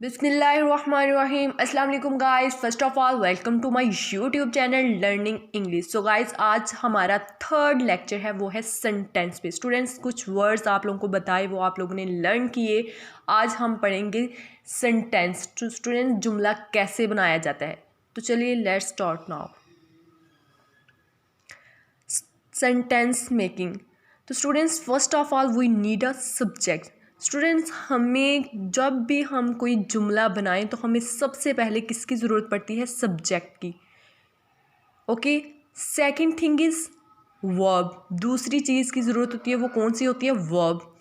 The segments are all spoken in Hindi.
बिस्मिल्लाहिर्रहमानिर्रहीम। अस्सलाम वालेकुम guys. First of all welcome to my YouTube channel learning English. So guys आज हमारा थर्ड लेक्चर है, वो है सेंटेंस पे। स्टूडेंट्स कुछ वर्ड्स आप लोगों को बताए, वो आप लोगों ने लर्न किए। आज हम पढ़ेंगे सेंटेंस। तो स्टूडेंट जुमला कैसे बनाया जाता है, तो चलिए let's start now. Sentence making. तो students first of all we need a subject. Students हमें जब भी हम कोई जुमला बनाएं तो हमें सबसे पहले किसकी ज़रूरत पड़ती है? सब्जेक्ट की। Okay, second thing is verb. दूसरी चीज़ की ज़रूरत होती है, वो कौन सी होती है? Verb.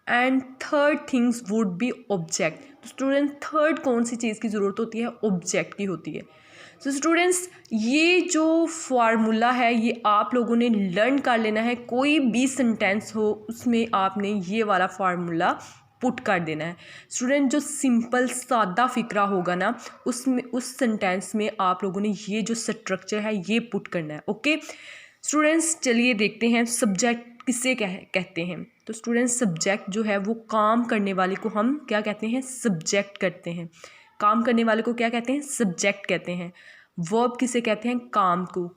And third things would be object. तो स्टूडेंट थर्ड कौन सी चीज़ की ज़रूरत होती है? ऑब्जेक्ट की होती है। तो स्टूडेंट्स ये जो फार्मूला है ये आप लोगों ने लर्न कर लेना है। कोई भी सेंटेंस हो उसमें आपने ये वाला फार्मूला पुट कर देना है। स्टूडेंट जो सिंपल सादा फिक्रा होगा ना, उसमें उस सेंटेंस में आप लोगों ने ये जो स्ट्रक्चर है ये पुट करना है। ओके स्टूडेंट्स, चलिए देखते हैं सब्जेक्ट किसे कहते हैं। तो स्टूडेंट्स सब्जेक्ट जो है वो काम करने वाले को हम क्या कहते हैं? सब्जेक्ट करते हैं। काम करने वाले को क्या कहते हैं? सब्जेक्ट कहते हैं। वर्ब किसे कहते हैं? काम को।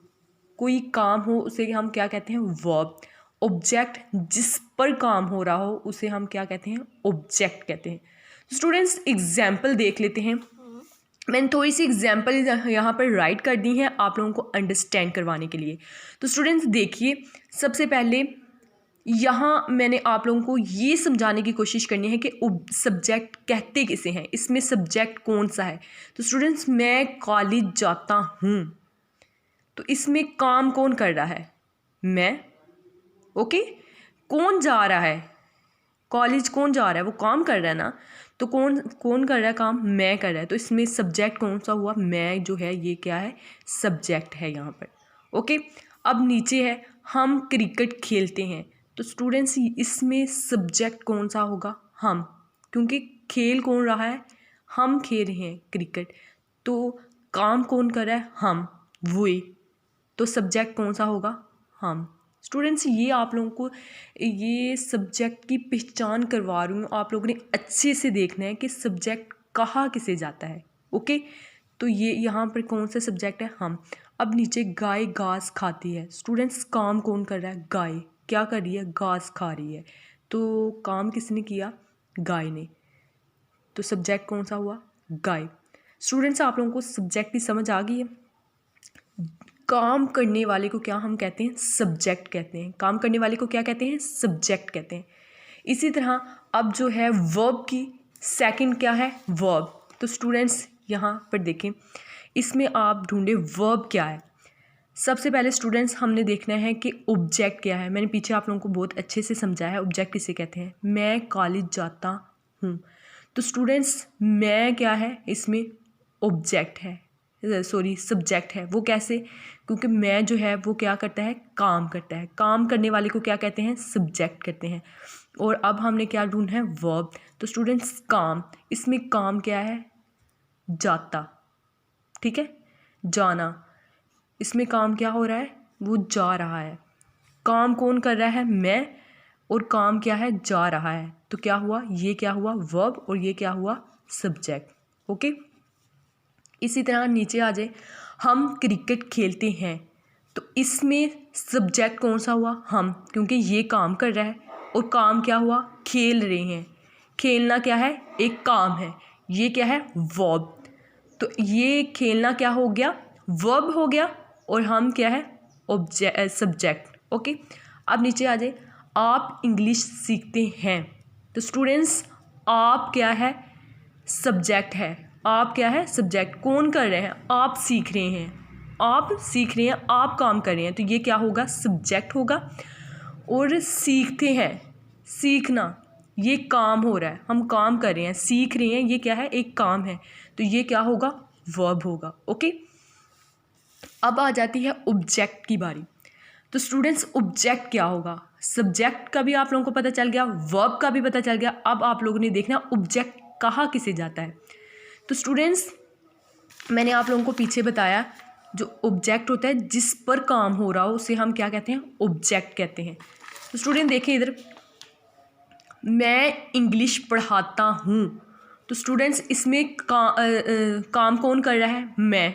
कोई काम हो उसे हम क्या कहते हैं? वर्ब। ऑब्जेक्ट जिस पर काम हो रहा हो उसे हम क्या कहते हैं? ऑब्जेक्ट कहते हैं। स्टूडेंट्स एग्जाम्पल देख लेते हैं। मैंने थोड़ी सी एग्जाम्पल यहाँ पर राइट कर दी हैं आप लोगों को अंडरस्टैंड करवाने के लिए। तो स्टूडेंट्स देखिए, सबसे पहले यहाँ मैंने आप लोगों को ये समझाने की कोशिश करनी है कि सब्जेक्ट कहते किसे हैं, इसमें सब्जेक्ट कौन सा है। तो स्टूडेंट्स मैं कॉलेज जाता हूँ, तो इसमें काम कौन कर रहा है? मैं। ओके, कौन जा रहा है? कॉलेज कौन जा रहा है? वो काम कर रहा है ना। तो कौन कौन कर रहा है काम? मैं कर रहा है। तो इसमें सब्जेक्ट कौन सा हुआ? मैं जो है ये क्या है? सब्जेक्ट है यहाँ पर। ओके, अब नीचे है हम क्रिकेट खेलते हैं। तो स्टूडेंट्स इसमें सब्जेक्ट कौन सा होगा? हम, क्योंकि खेल कौन रहा है? हम खेल रहे हैं क्रिकेट। तो काम कौन कर रहा है? हम, वही। तो सब्जेक्ट कौन सा होगा? हम। स्टूडेंट्स ये आप लोगों को ये सब्जेक्ट की पहचान करवा रही हूँ, आप लोगों ने अच्छे से देखना है कि सब्जेक्ट कहाँ किसे जाता है। ओके, तो ये यहाँ पर कौन सा सब्जेक्ट है? हम। अब नीचे गाय घास खाती है। स्टूडेंट्स काम कौन कर रहा है? गाय क्या कर रही है? घास खा रही है। तो काम किसने किया? गाय ने। तो सब्जेक्ट कौन सा हुआ? गाय। स्टूडेंट्स आप लोगों को सब्जेक्ट की समझ आ गई है? काम करने वाले को क्या हम कहते हैं? सब्जेक्ट कहते हैं। काम करने वाले को क्या कहते हैं? सब्जेक्ट कहते हैं। इसी तरह अब जो है वर्ब की सेकंड क्या है? वर्ब। तो स्टूडेंट्स यहाँ पर देखें, इसमें आप ढूंढे वर्ब क्या है। सबसे पहले स्टूडेंट्स हमने देखना है कि ऑब्जेक्ट क्या है। मैंने पीछे आप लोगों को बहुत अच्छे से समझाया है ऑब्जेक्ट किसे कहते हैं। मैं कॉलेज जाता हूँ। तो स्टूडेंट्स मैं क्या है? इसमें ऑब्जेक्ट है, सॉरी सब्जेक्ट है। वो कैसे? क्योंकि मैं जो है वो क्या करता है? काम करता है। काम करने वाले को क्या कहते हैं? सब्जेक्ट कहते हैं। और अब हमने क्या ढूंढना है? वर्ब। तो स्टूडेंट्स काम, इसमें काम क्या है? जाता। ठीक है, जाना। इसमें काम क्या हो रहा है? वो जा रहा है। काम कौन कर रहा है? मैं। और काम क्या है? जा रहा है। तो क्या हुआ? ये क्या हुआ? वर्ब। और ये क्या हुआ? सब्जेक्ट। ओके, इसी तरह नीचे आ जाए, हम क्रिकेट खेलते हैं। तो इसमें सब्जेक्ट कौन सा हुआ? हम, क्योंकि ये काम कर रहा है। और काम क्या हुआ? खेल रहे हैं। खेलना क्या है? एक काम है। ये क्या है? वर्ब। तो ये खेलना क्या हो गया? वर्ब हो गया। और हम क्या है? सब्जेक्ट। ओके, अब नीचे आ जाए, आप इंग्लिश सीखते हैं। तो स्टूडेंट्स आप क्या है? सब्जेक्ट है। आप क्या है? सब्जेक्ट। कौन कर रहे हैं? आप सीख रहे हैं। आप सीख रहे हैं, आप काम कर रहे हैं। तो ये क्या होगा? सब्जेक्ट होगा। और सीखते हैं, सीखना, ये काम हो रहा है, हम काम कर रहे हैं, सीख रहे हैं, ये क्या है? एक काम है। तो ये क्या होगा? वर्ब होगा। ओके, अब आ जाती है ऑब्जेक्ट की बारी। तो स्टूडेंट्स ऑब्जेक्ट क्या होगा? सब्जेक्ट का भी आप लोगों को पता चल गया, वर्ब का भी पता चल गया। अब आप लोगों ने देखना ऑब्जेक्ट कहाँ किसे जाता है। तो स्टूडेंट्स मैंने आप लोगों को पीछे बताया, जो ऑब्जेक्ट होता है जिस पर काम हो रहा हो उसे हम क्या कहते हैं? ऑब्जेक्ट कहते हैं। तो स्टूडेंट देखिए इधर, मैं इंग्लिश पढ़ाता हूँ। तो स्टूडेंट्स इसमें काम कौन कर रहा है? मैं,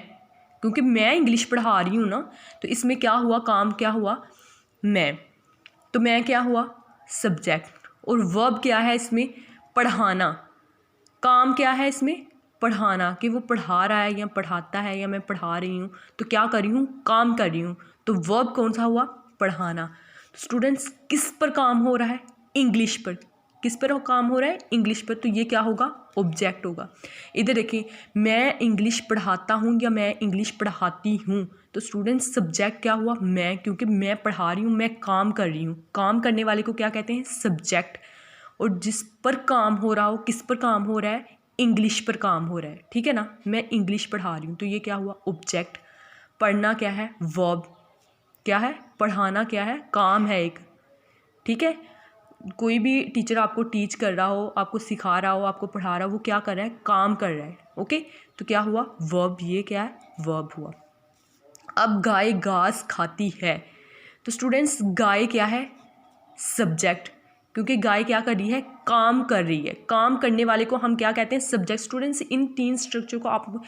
क्योंकि मैं इंग्लिश पढ़ा रही हूँ ना, तो इसमें क्या हुआ, काम क्या हुआ? मैं। तो मैं क्या हुआ? सब्जेक्ट। और वर्ब क्या है इसमें? पढ़ाना। काम क्या है इसमें? पढ़ाना, कि वो पढ़ा रहा है या पढ़ाता है या मैं पढ़ा रही हूँ, तो क्या कर रही हूँ? काम कर रही हूँ। तो वर्ब कौन सा हुआ? पढ़ाना। तो स्टूडेंट्स किस पर काम हो रहा है? इंग्लिश पर। किस पर काम हो रहा है? इंग्लिश पर। तो ये क्या होगा? ऑब्जेक्ट होगा। इधर देखिए, मैं इंग्लिश पढ़ाता हूँ या मैं इंग्लिश पढ़ाती हूँ, तो स्टूडेंट्स सब्जेक्ट क्या हुआ? मैं, क्योंकि मैं पढ़ा रही हूँ, मैं काम कर रही हूँ। काम करने वाले को क्या कहते हैं? सब्जेक्ट। और जिस पर काम हो रहा हो, किस पर काम हो रहा है? इंग्लिश पर काम हो रहा है, ठीक है ना। मैं इंग्लिश पढ़ा रही हूँ, तो ये क्या हुआ? ऑब्जेक्ट। पढ़ना क्या है? वर्ब। क्या है? पढ़ाना क्या है? काम है एक, ठीक है। कोई भी टीचर आपको टीच कर रहा हो, आपको सिखा रहा हो, आपको पढ़ा रहा हो, वो क्या कर रहा है? काम कर रहा है, ओके। तो क्या हुआ? वर्ब। ये क्या है? वर्ब हुआ। अब गाय घास खाती है, तो स्टूडेंट्स गाय क्या है? सब्जेक्ट, क्योंकि गाय क्या कर रही है? काम कर रही है। काम करने वाले को हम क्या कहते हैं? सब्जेक्ट। स्टूडेंट्स इन 3 स्ट्रक्चर को, आप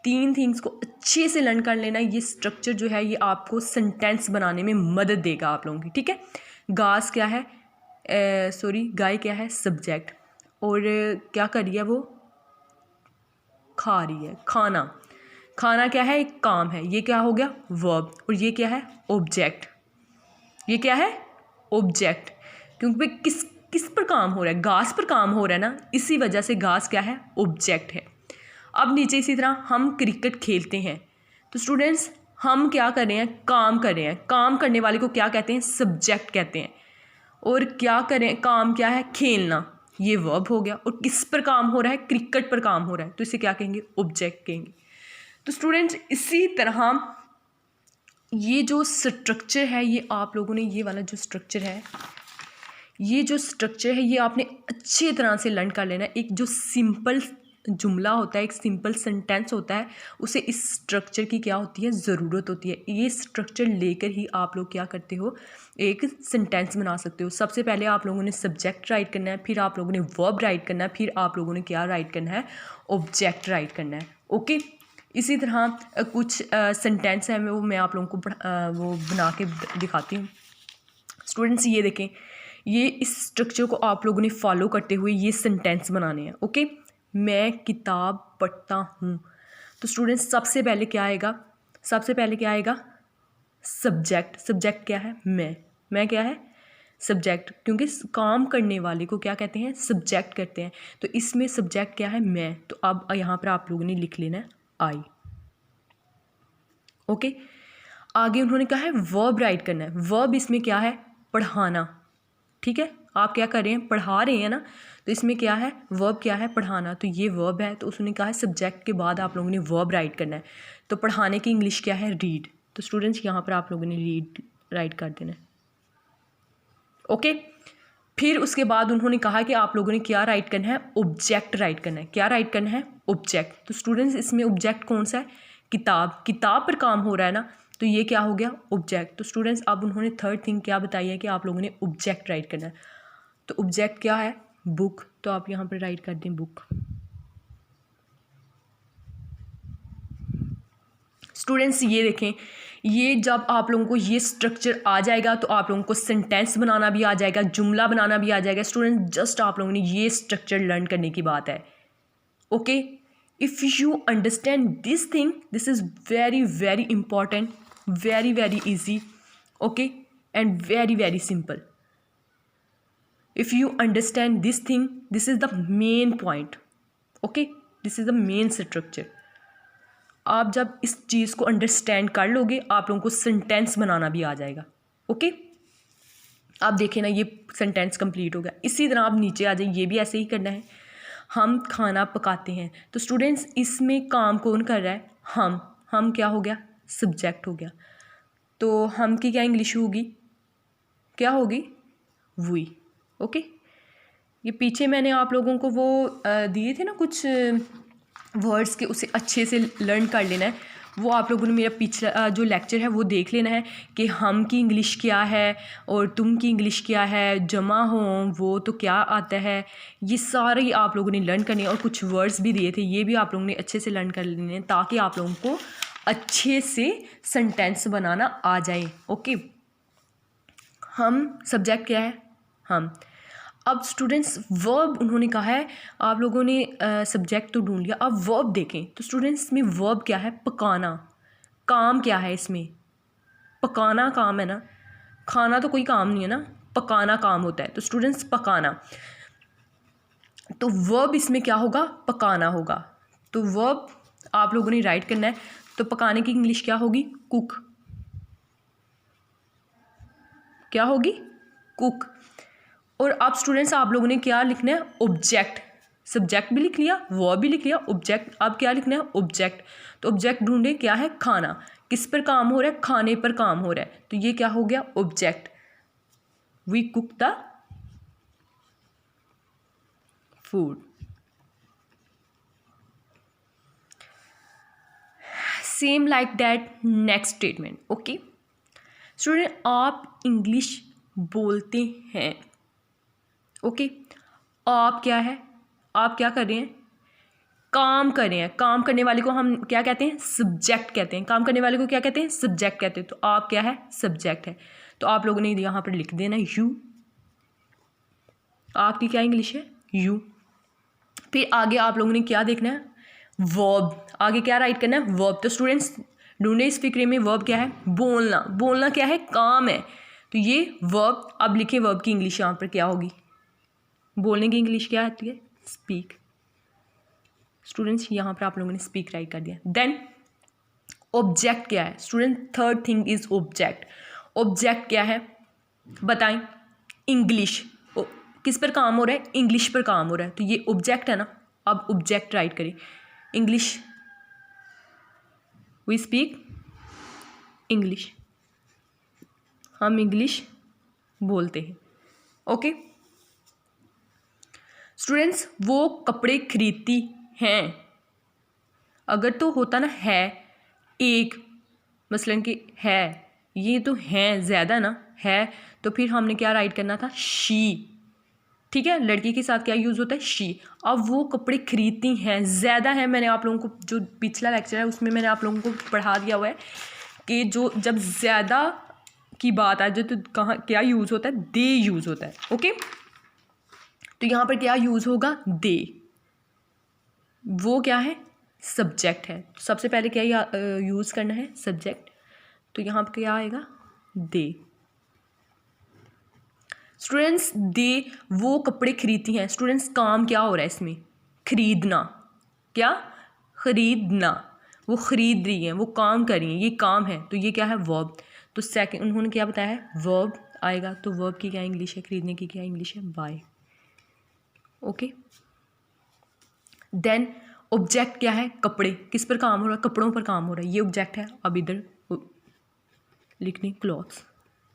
3 थिंग्स को अच्छे से लर्न कर लेना। ये स्ट्रक्चर जो है ये आपको सेंटेंस बनाने में मदद देगा आप लोगों की, ठीक है। घास क्या है? गाय क्या है? सब्जेक्ट। और क्या कर रही है वो? खा रही है, खाना। खाना क्या है? एक काम है। ये क्या हो गया? वर्ब। और ये क्या है? ऑब्जेक्ट। ये क्या है? ऑब्जेक्ट। क्योंकि किस किस पर काम हो रहा है? घास पर काम हो रहा है ना, इसी वजह से घास क्या है? ऑब्जेक्ट है। अब नीचे इसी तरह हम क्रिकेट खेलते हैं, तो स्टूडेंट्स हम क्या कर रहे हैं? काम कर रहे हैं। काम करने वाले को क्या कहते हैं? सब्जेक्ट कहते हैं। और क्या करें? काम क्या है? खेलना। ये वर्ब हो गया। और किस पर काम हो रहा है? क्रिकेट पर काम हो रहा है, तो इसे क्या कहेंगे? ऑब्जेक्ट कहेंगे। तो स्टूडेंट्स इसी तरह ये जो स्ट्रक्चर है, ये आप लोगों ने, ये वाला जो स्ट्रक्चर है, ये आपने अच्छी तरह से लर्न कर लेना है। एक जो सिंपल जुमला होता है, एक सिंपल सेंटेंस होता है, उसे इस स्ट्रक्चर की क्या होती है? ज़रूरत होती है। ये स्ट्रक्चर लेकर ही आप लोग क्या करते हो? एक सेंटेंस बना सकते हो। सबसे पहले आप लोगों ने सब्जेक्ट राइट करना है, फिर आप लोगों ने वर्ब राइट करना है, फिर आप लोगों ने क्या राइट करना है? ऑब्जेक्ट राइट करना है, ओके। इसी तरह कुछ सेंटेंस हैं, वो मैं आप लोगों को वो बना के दिखाती हूँ। स्टूडेंट्स ये देखें, ये इस स्ट्रक्चर को आप लोगों ने फॉलो करते हुए ये सेंटेंस बनाने हैं, ओके। मैं किताब पढ़ता हूँ, तो स्टूडेंट्स सबसे पहले क्या आएगा? सब्जेक्ट। सब्जेक्ट क्या है? मैं क्या है? सब्जेक्ट, क्योंकि काम करने वाले को क्या कहते हैं? सब्जेक्ट कहते हैं। तो इसमें सब्जेक्ट क्या है? मैं। तो अब यहाँ पर आप लोगों ने लिख लेना है आई, ओके। आगे उन्होंने कहा है वर्ब राइट करना है। वर्ब इसमें क्या है? पढ़ाना, ठीक है। आप क्या कर रहे हैं? पढ़ा रहे हैं ना, तो इसमें क्या है? वर्ब क्या है? पढ़ाना। तो ये वर्ब है, तो उसने कहा है सब्जेक्ट के बाद आप लोगों ने वर्ब राइट करना है। तो पढ़ाने की इंग्लिश क्या है? रीड। तो स्टूडेंट्स यहाँ पर आप लोगों ने रीड राइट कर देना है, ओके। फिर उसके बाद उन्होंने कहा कि आप लोगों ने क्या राइट करना है? ऑब्जेक्ट राइट करना है। क्या राइट करना है? ऑब्जेक्ट। तो स्टूडेंट्स इसमें ऑब्जेक्ट कौन सा है? किताब। किताब पर काम हो रहा है ना, तो ये क्या हो गया? ऑब्जेक्ट। तो स्टूडेंट्स अब उन्होंने थर्ड थिंग क्या बताई है कि आप लोगों ने ऑब्जेक्ट राइट करना है। तो ऑब्जेक्ट क्या है? बुक। तो आप यहाँ पर राइट कर दें बुक। स्टूडेंट्स ये देखें, ये जब आप लोगों को ये स्ट्रक्चर आ जाएगा तो आप लोगों को सेंटेंस बनाना भी आ जाएगा, जुमला बनाना भी आ जाएगा। स्टूडेंट जस्ट आप लोगों ने ये स्ट्रक्चर लर्न करने की बात है, okay. If you understand this thing, this is very very important, very very easy, okay, and very very simple. If you understand this thing, this is the main point, okay, this is the main structure. आप जब इस चीज़ को अंडरस्टैंड कर लोगे, आप लोगों को सेंटेंस बनाना भी आ जाएगा, ओके। आप देखें ना, ये सेंटेंस कंप्लीट हो गया। इसी तरह आप नीचे आ जाइए, ये भी ऐसे ही करना है। हम खाना पकाते हैं, तो स्टूडेंट्स इसमें काम कौन कर रहा है? हम क्या हो गया? सब्जेक्ट हो गया। तो हम की क्या इंग्लिश होगी? क्या होगी? We, okay. ये पीछे मैंने आप लोगों को वो दिए थे ना कुछ वर्ड्स के, उसे अच्छे से लर्न कर लेना है। वो आप लोगों ने मेरा पिछला जो लेक्चर है वो देख लेना है कि हम की इंग्लिश क्या है और तुम की इंग्लिश क्या है, जमा हो वो तो क्या आता है, ये सारे आप लोगों ने लर्न करने और कुछ वर्ड्स भी दिए थे, ये भी आप लोगों ने अच्छे से लर्न कर लेने हैं ताकि आप लोगों को अच्छे से सेंटेंस बनाना आ जाए। ओके, हम सब्जेक्ट क्या है, हम। अब स्टूडेंट्स वर्ब उन्होंने कहा है, आप लोगों ने सब्जेक्ट तो ढूंढ लिया, अब वर्ब देखें तो स्टूडेंट्स में वर्ब क्या है, पकाना। काम क्या है इसमें, पकाना काम है ना, खाना तो कोई काम नहीं है ना, पकाना काम होता है। तो स्टूडेंट्स पकाना, तो वर्ब इसमें क्या होगा, पकाना होगा। तो वर्ब आप लोगों ने राइट करना है, तो पकाने की इंग्लिश क्या होगी, कुक। क्या होगी, कुक। और अब स्टूडेंट्स आप लोगों ने क्या लिखना है, ऑब्जेक्ट। सब्जेक्ट भी लिख लिया, वर्ब भी लिख लिया, ऑब्जेक्ट। अब क्या लिखना है, ऑब्जेक्ट। तो ऑब्जेक्ट ढूंढे, क्या है, खाना। किस पर काम हो रहा है, खाने पर काम हो रहा है, तो ये क्या हो गया, object. We cook the food. Same like that next statement. Okay student, आप इंग्लिश बोलते हैं। ओके आप क्या है, आप क्या कर रहे हैं, काम कर रहे हैं। काम करने वाले को हम क्या कहते हैं, सब्जेक्ट कहते हैं। काम करने वाले को क्या कहते हैं, सब्जेक्ट कहते हैं। तो आप क्या है, सब्जेक्ट है। तो आप लोगों ने यहाँ पर लिख देना यू। आपकी क्या इंग्लिश है, यू। फिर आगे आप लोगों ने क्या देखना है, वर्ब। आगे क्या राइट करना है, वर्ब। तो स्टूडेंट्स ढूंढे इस फिक्रे में, वर्ब क्या है, बोलना। बोलना क्या है, काम है। तो ये वर्ब। अब लिखे वर्ब की इंग्लिश यहाँ पर क्या होगी, बोलने की इंग्लिश क्या आती है, स्पीक। स्टूडेंट्स यहाँ पर आप लोगों ने स्पीक राइट कर दिया। देन ऑब्जेक्ट क्या है, student third thing is object. Object क्या है बताएं, इंग्लिश। किस पर काम हो रहा है, इंग्लिश पर काम हो रहा है, तो ये ऑब्जेक्ट है ना। अब ऑब्जेक्ट राइट करें, इंग्लिश। वी स्पीक इंग्लिश, हम इंग्लिश बोलते हैं। ओके स्टूडेंट्स, वो कपड़े खरीदती हैं। अगर तो होता ना है एक, मसलन कि है, ये तो है ज़्यादा ना है, तो फिर हमने क्या राइट करना था, शी। ठीक है, लड़की के साथ क्या यूज़ होता है, शी। अब वो कपड़े खरीदती हैं, ज़्यादा है। मैंने आप लोगों को जो पिछला लेक्चर है उसमें मैंने आप लोगों को पढ़ा दिया हुआ है कि जो जब ज़्यादा की बात आ जाए तो कहाँ क्या यूज़ होता है, दे यूज़ होता है। ओके तो यहाँ पर क्या यूज़ होगा, दे। वो क्या है, सब्जेक्ट है। सबसे पहले क्या यूज़ करना है, सब्जेक्ट। तो यहाँ पर क्या आएगा, दे। स्टूडेंट्स दे वो कपड़े खरीदती हैं। स्टूडेंट्स काम क्या हो रहा है इसमें, खरीदना। क्या, खरीदना। वो खरीद रही हैं, वो काम कर रही हैं, ये काम है। तो ये क्या है, वर्ब। तो सेकंड उन्होंने क्या बताया है, वर्ब आएगा। तो वर्ब की क्या इंग्लिश है, खरीदने की क्या इंग्लिश है, बाय। ओके देन ऑब्जेक्ट क्या है, कपड़े। किस पर काम हो रहा है, कपड़ों पर काम हो रहा है, ये ऑब्जेक्ट है। अब इधर लिखने clothes.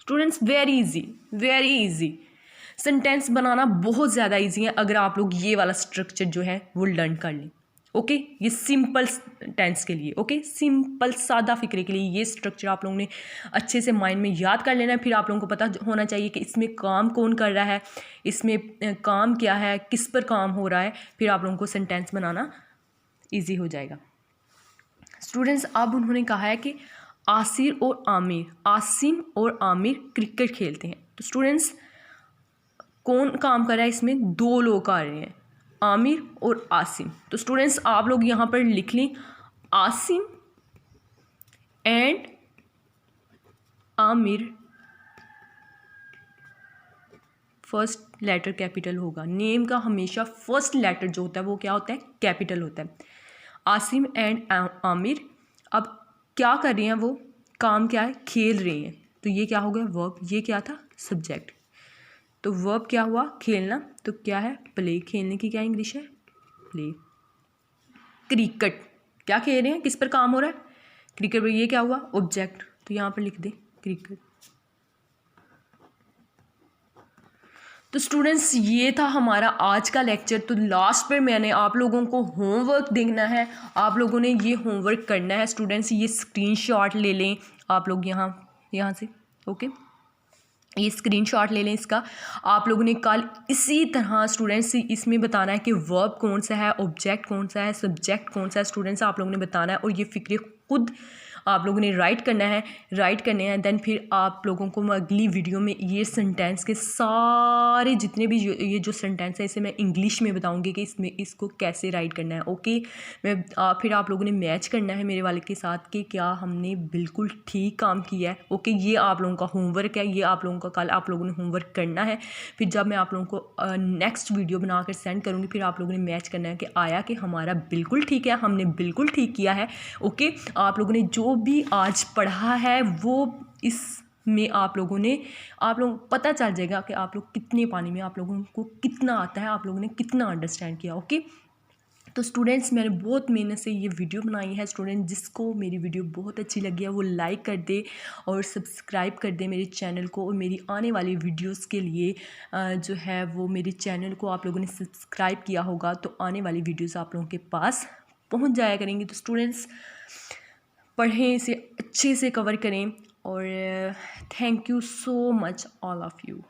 Students very easy, very easy. Sentence बनाना बहुत ज़्यादा इजी है अगर आप लोग ये वाला स्ट्रक्चर जो है वो लर्न कर लें। ओके ये सिंपल टेंस के लिए, ओके सिंपल सादा फिक्रे के लिए ये स्ट्रक्चर आप लोगों ने अच्छे से माइंड में याद कर लेना है। फिर आप लोगों को पता होना चाहिए कि इसमें काम कौन कर रहा है, इसमें काम क्या है, किस पर काम हो रहा है। फिर आप लोगों को सेंटेंस बनाना ईजी हो जाएगा। स्टूडेंट्स अब उन्होंने कहा है कि आसिर और आमिर, आसिम और आमिर क्रिकेट खेलते हैं। तो स्टूडेंट्स कौन काम कर रहा है इसमें, दो लोग आ रहे हैं, आमिर और आसिम। तो स्टूडेंट्स आप लोग यहाँ पर लिख लें Asim and Aamir. First letter capital होगा, नेम का हमेशा फर्स्ट लेटर जो होता है वो क्या होता है, कैपिटल होता है। आसिम एंड आमिर अब क्या कर रहे हैं, वो काम क्या है, खेल रहे हैं। तो ये क्या हो गया, वर्ब। ये क्या था, सब्जेक्ट। तो वर्ब क्या हुआ, खेलना। तो क्या है, प्ले। खेलने की क्या इंग्लिश है, प्ले। क्रिकेट क्या खेल रहे हैं, किस पर काम हो रहा है, क्रिकेट पर। ये क्या हुआ, ऑब्जेक्ट। तो यहाँ पर लिख दे क्रिकेट। तो स्टूडेंट्स ये था हमारा आज का लेक्चर। तो लास्ट पर मैंने आप लोगों को होमवर्क देना है, आप लोगों ने ये होमवर्क करना है। स्टूडेंट्स ये स्क्रीनशॉट ले लें आप लोग यहाँ से, ओके, ये स्क्रीनशॉट ले लें इसका। आप लोगों ने कल इसी तरह स्टूडेंट्स इसमें बताना है कि वर्ब कौन सा है, ऑब्जेक्ट कौन सा है, सब्जेक्ट कौन सा है। स्टूडेंट्स आप लोगों ने बताना है और ये फ़िक्रे खुद आप लोगों ने राइट करने हैं। देन फिर आप लोगों को मैं अगली वीडियो में ये सेंटेंस के सारे जितने भी ये जो सेंटेंस है इसे मैं इंग्लिश में बताऊंगी कि इसमें इसको कैसे राइट करना है, ओके। फिर आप लोगों ने मैच करना है मेरे वाले के साथ कि क्या हमने बिल्कुल ठीक काम किया है, ओके। ये आप लोगों का होमवर्क है, ये आप लोगों का कल आप लोगों ने होमवर्क करना है। फिर जब मैं आप लोगों को नेक्स्ट वीडियो बनाकर सेंड करूँगी फिर आप लोगों ने मैच करना है कि आया कि हमारा बिल्कुल ठीक है, हमने बिल्कुल ठीक किया है, ओके। आप लोगों ने जो भी आज पढ़ा है वो इसमें आप लोग पता चल जाएगा कि आप लोग कितने पानी में, आप लोगों को कितना आता है, आप लोगों ने कितना अंडरस्टैंड किया, ओके। तो स्टूडेंट्स मैंने बहुत मेहनत से ये वीडियो बनाई है। स्टूडेंट जिसको मेरी वीडियो बहुत अच्छी लगी है वो लाइक कर दे और सब्सक्राइब कर दे मेरे चैनल को। और मेरी आने वाली वीडियोस के लिए जो है वो मेरे चैनल को आप लोगों ने सब्सक्राइब किया होगा तो आने वाली वीडियोस आप लोगों के पास पहुंच जाया करेंगी। तो स्टूडेंट्स पढ़ें, इसे अच्छे से कवर करें और thank you so much all of you.